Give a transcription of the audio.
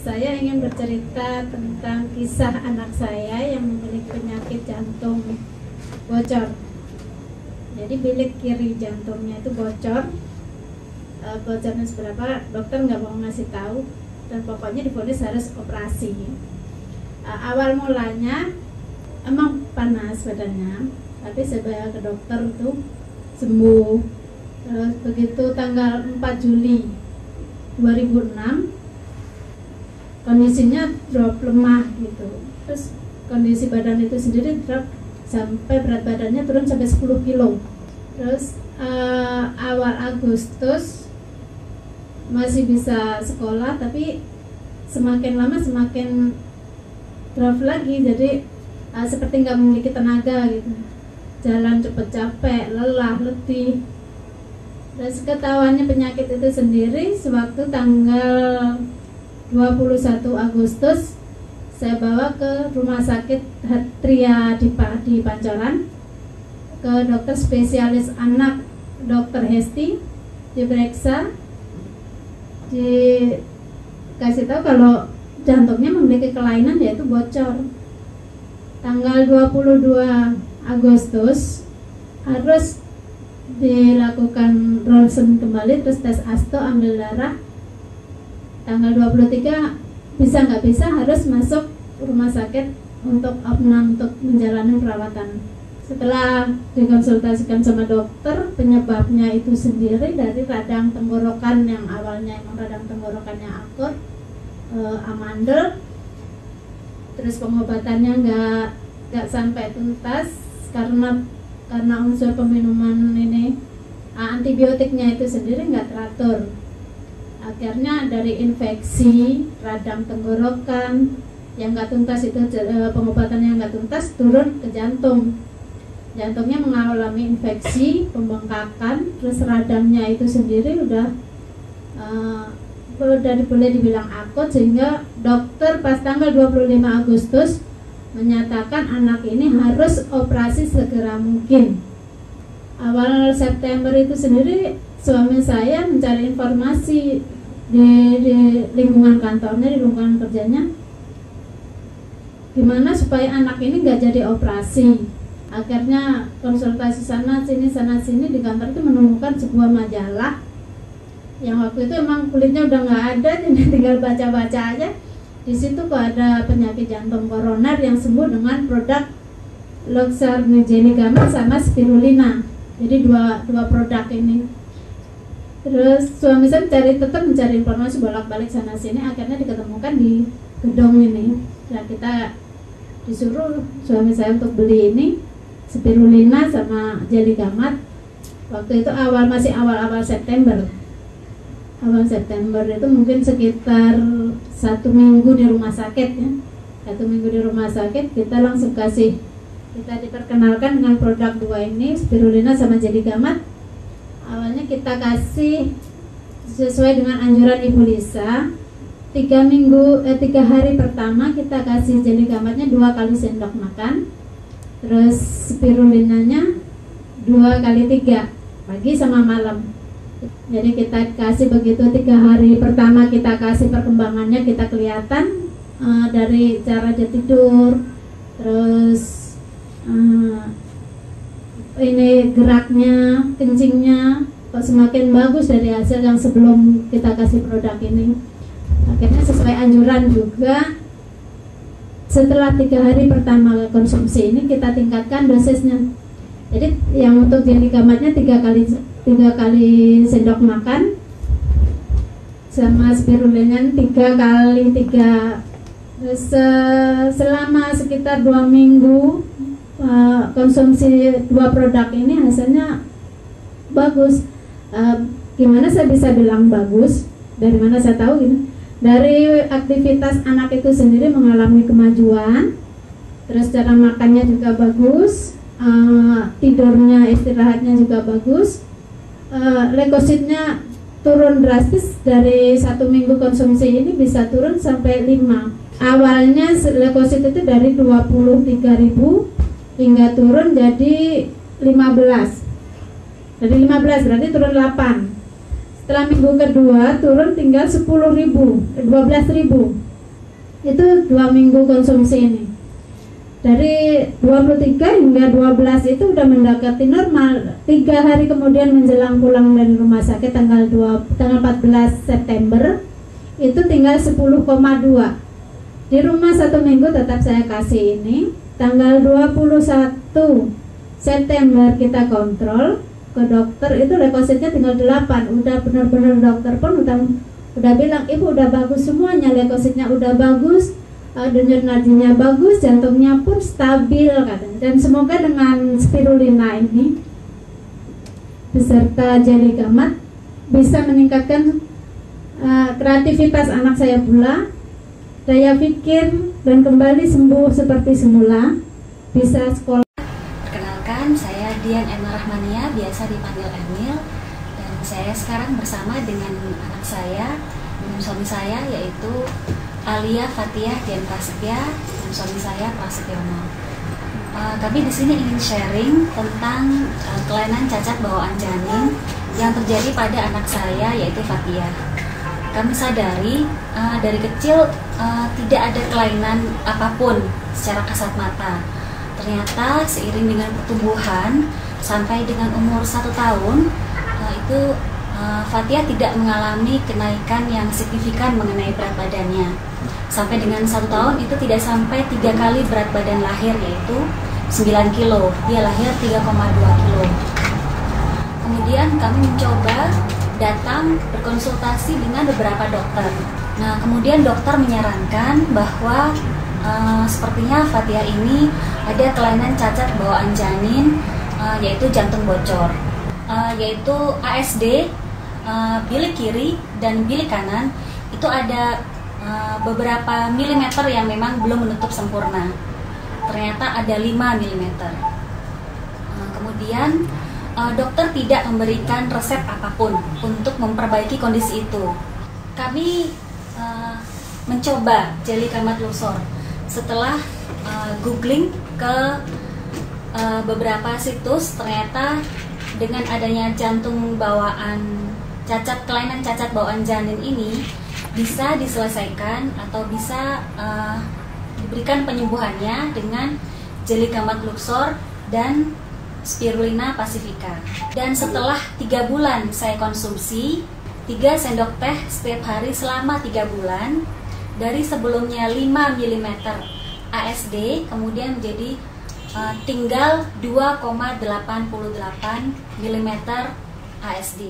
Saya ingin bercerita tentang kisah anak saya yang memiliki penyakit jantung bocor. Jadi bilik kiri jantungnya itu bocor. Bocornya seberapa, dokter nggak mau ngasih tahu, dan pokoknya divonis harus operasi. Awal mulanya emang panas badannya, tapi saya ke dokter itu sembuh. Terus begitu tanggal 4 Juli 2006 kondisinya drop, lemah gitu. Terus kondisi badan itu sendiri drop sampai berat badannya turun sampai 10 kilo. Terus awal Agustus masih bisa sekolah, tapi semakin lama semakin drop lagi. Jadi seperti nggak memiliki tenaga gitu, jalan cepet capek, lelah, letih. Terus ketahuannya penyakit itu sendiri sewaktu tanggal 21 Agustus saya bawa ke rumah sakit Hatria di Pancoran, ke dokter spesialis anak Dr. Hesti, diperiksa, dikasih tahu kalau jantungnya memiliki kelainan, yaitu bocor. Tanggal 22 Agustus harus dilakukan ronsen kembali, terus tes asto, ambil darah. Tanggal 23 bisa nggak bisa harus masuk rumah sakit untuk menjalani perawatan. Setelah dikonsultasikan sama dokter, penyebabnya itu sendiri dari radang tenggorokan yang awalnya emang radang tenggorokannya akut, amandel. Terus pengobatannya nggak sampai tuntas karena unsur peminuman ini, antibiotiknya itu sendiri nggak teratur. Akhirnya dari infeksi radang tenggorokan yang nggak tuntas itu, pengobatannya nggak tuntas, turun ke jantung. Jantungnya mengalami infeksi, pembengkakan, terus radangnya itu sendiri udah boleh dibilang akut, sehingga dokter pas tanggal 25 Agustus menyatakan anak ini harus operasi segera mungkin. Awal September itu sendiri suami saya mencari informasi di lingkungan kantornya, di lingkungan kerjanya, gimana supaya anak ini nggak jadi operasi. Akhirnya konsultasi sana sini di kantor itu menemukan sebuah majalah yang waktu itu emang kulitnya udah nggak ada, jadi tinggal baca-baca aja. Di situ kok ada penyakit jantung koroner yang sembuh dengan produk Loxarnigeligamat sama spirulina. Jadi dua produk ini. Terus suami saya tetap mencari informasi bolak-balik sana sini, akhirnya diketemukan di gedung ini. Nah, kita disuruh suami saya untuk beli ini spirulina sama jeligamat. Waktu itu masih awal September. Awal September itu mungkin sekitar 1 minggu di rumah sakit ya. 1 minggu di rumah sakit kita langsung kita diperkenalkan dengan produk dua ini, spirulina sama jeligamat. Awalnya kita kasih sesuai dengan anjuran Ibu Lisa. 3 hari pertama kita kasih jeligamatnya 2 kali sendok makan, terus spirulinanya 2 kali 3 pagi sama malam. Jadi kita kasih begitu 3 hari pertama, kita kasih perkembangannya, kita kelihatan dari cara dia tidur, terus ini geraknya, kencingnya kok semakin bagus dari hasil yang sebelum kita kasih produk ini. Akhirnya sesuai anjuran juga, setelah 3 hari pertama konsumsi ini kita tingkatkan dosisnya. Jadi yang untuk jeligamatnya 3 kali sendok makan, sama spirulinanya 3 kali 3. Selama sekitar 2 minggu konsumsi 2 produk ini hasilnya bagus. Gimana saya bisa bilang bagus? Dari mana saya tahu gitu? Dari aktivitas anak itu sendiri mengalami kemajuan, terus cara makannya juga bagus, tidurnya, istirahatnya juga bagus, leukositnya turun drastis. Dari 1 minggu konsumsi ini bisa turun sampai 5. Awalnya leukosit itu dari 23.000 hingga turun jadi 15. Dari 15 berarti turun 8. Setelah minggu kedua turun tinggal 12.000. itu 2 minggu konsumsi ini. Dari 23 hingga 12 itu udah mendekati normal. 3 hari kemudian menjelang pulang dari rumah sakit tanggal 14 September itu tinggal 10,2. Di rumah 1 minggu tetap saya kasih ini. Tanggal 21 September kita kontrol ke dokter, itu leukositnya tinggal 8. Udah benar-benar dokter pun udah bilang, ibu udah bagus semuanya, leukositnya udah bagus, denyut nadinya bagus, jantungnya pun stabil katanya. Dan semoga dengan spirulina ini beserta jeli gamat bisa meningkatkan kreativitas anak saya pula, daya pikir, dan kembali sembuh seperti semula, bisa sekolah. Perkenalkan, saya Dian Emma Rahmania, biasa dipanggil Emil, dan saya sekarang bersama dengan anak saya, dengan suami saya, yaitu Alia Fathia Dian Prasetya, dan suami saya Prasetyono. Kami di sini ingin sharing tentang kelainan cacat bawaan janin yang terjadi pada anak saya, yaitu Fathia. Kami sadari dari kecil tidak ada kelainan apapun secara kasat mata. Ternyata seiring dengan pertumbuhan sampai dengan umur 1 tahun itu Fathia tidak mengalami kenaikan yang signifikan mengenai berat badannya. Sampai dengan 1 tahun itu tidak sampai 3 kali berat badan lahir, yaitu 9 kilo. Dia lahir 3,2 kilo. Kemudian kami mencoba datang berkonsultasi dengan beberapa dokter. Nah, kemudian dokter menyarankan bahwa sepertinya Fathia ini ada kelainan cacat bawaan janin, yaitu jantung bocor, yaitu ASD, bilik kiri dan bilik kanan itu ada beberapa milimeter yang memang belum menutup sempurna. Ternyata ada 5 milimeter. Kemudian dokter tidak memberikan resep apapun untuk memperbaiki kondisi itu. Kami mencoba jeli gamat Luxor. Setelah googling ke beberapa situs, ternyata dengan adanya jantung bawaan kelainan cacat bawaan janin ini bisa diselesaikan atau bisa diberikan penyembuhannya dengan jeli gamat Luxor dan spirulina pacifica. Dan setelah 3 bulan saya konsumsi 3 sendok teh setiap hari selama 3 bulan, dari sebelumnya 5 mm ASD kemudian menjadi tinggal 2,88 mm ASD.